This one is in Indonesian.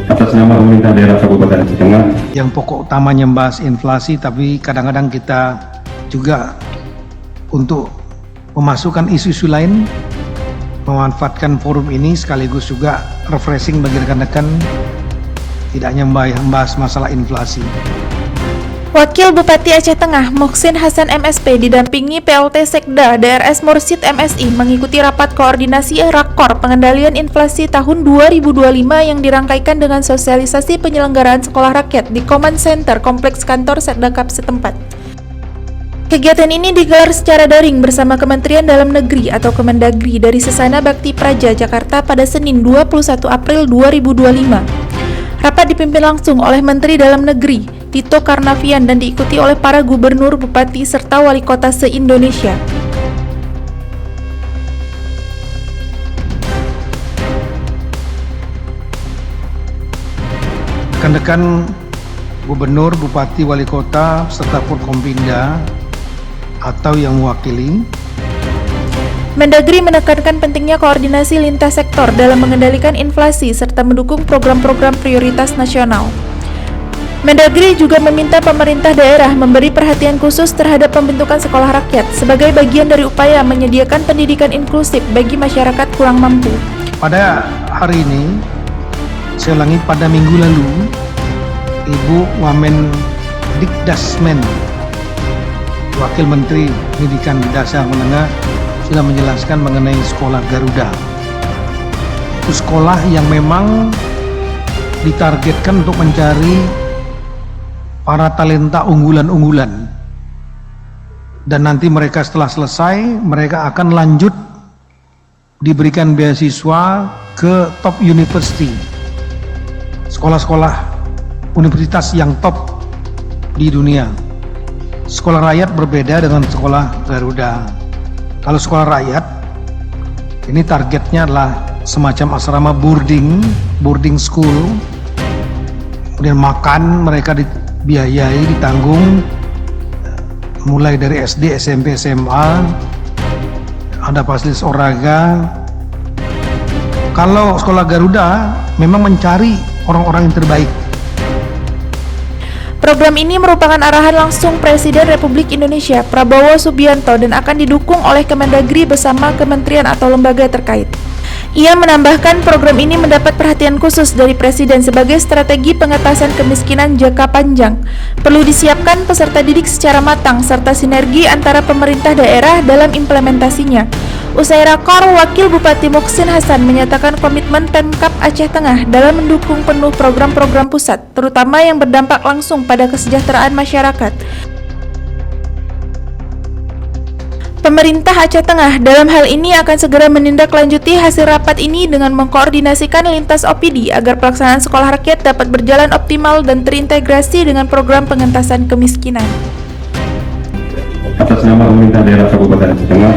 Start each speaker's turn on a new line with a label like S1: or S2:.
S1: Atas nama pemerintah daerah Kabupaten Aceh Tengah,
S2: yang pokok utamanya membahas inflasi, tapi kadang-kadang kita juga untuk memasukkan isu-isu lain, memanfaatkan forum ini sekaligus juga refreshing bagi rekan-rekan, tidak hanya membahas masalah inflasi.
S3: Wakil Bupati Aceh Tengah Muhsin Hasan MSP didampingi PLT Sekda DRS Mursyid MSI mengikuti rapat koordinasi Rakor Pengendalian Inflasi tahun 2025 yang dirangkaikan dengan sosialisasi penyelenggaraan sekolah rakyat di Command Center Kompleks Kantor Setdakap setempat. Kegiatan ini digelar secara daring bersama Kementerian Dalam Negeri atau Kemendagri dari Sesana Bakti Praja Jakarta pada Senin 21 April 2025. Rapat dipimpin langsung oleh Menteri Dalam Negeri Tito Karnavian dan diikuti oleh para gubernur, bupati, serta wali kota se-Indonesia.
S2: Rekan-rekan gubernur, bupati, wali kota, serta Forkompinda atau yang mewakili,
S3: Mendagri menekankan pentingnya koordinasi lintas sektor dalam mengendalikan inflasi serta mendukung program-program prioritas nasional. Mendagri juga meminta pemerintah daerah memberi perhatian khusus terhadap pembentukan sekolah rakyat sebagai bagian dari upaya menyediakan pendidikan inklusif bagi masyarakat kurang mampu.
S2: pada hari ini, saya ulangi, pada minggu lalu, Ibu Wamen Dikdasmen, Wakil Menteri Pendidikan Dasar Menengah, sudah menjelaskan mengenai sekolah Garuda. Itu sekolah yang memang ditargetkan untuk mencari para talenta unggulan-unggulan, dan nanti mereka setelah selesai mereka akan lanjut diberikan beasiswa ke top university, sekolah-sekolah universitas yang top di dunia. Sekolah rakyat berbeda dengan sekolah Garuda. Kalau sekolah rakyat ini targetnya adalah semacam asrama boarding school, kemudian makan mereka dibiayai, ditanggung mulai dari SD, SMP, SMA, ada fasilitas olahraga. Kalau sekolah Garuda memang mencari orang-orang yang terbaik.
S3: Program ini merupakan arahan langsung Presiden Republik Indonesia Prabowo Subianto dan akan didukung oleh Kemendagri bersama kementerian atau lembaga terkait. Ia menambahkan program ini mendapat perhatian khusus dari Presiden sebagai strategi pengentasan kemiskinan jangka panjang. Perlu disiapkan peserta didik secara matang serta sinergi antara pemerintah daerah dalam implementasinya. Usai rakor, Wakil Bupati Muhsin Hasan menyatakan komitmen Pemkab Aceh Tengah dalam mendukung penuh program-program pusat, terutama yang berdampak langsung pada kesejahteraan masyarakat. Pemerintah Aceh Tengah dalam hal ini akan segera menindaklanjuti hasil rapat ini dengan mengkoordinasikan lintas OPD agar pelaksanaan sekolah rakyat dapat berjalan optimal dan terintegrasi dengan program pengentasan kemiskinan.
S1: atas nama pemerintah daerah Kabupaten Aceh Tengah,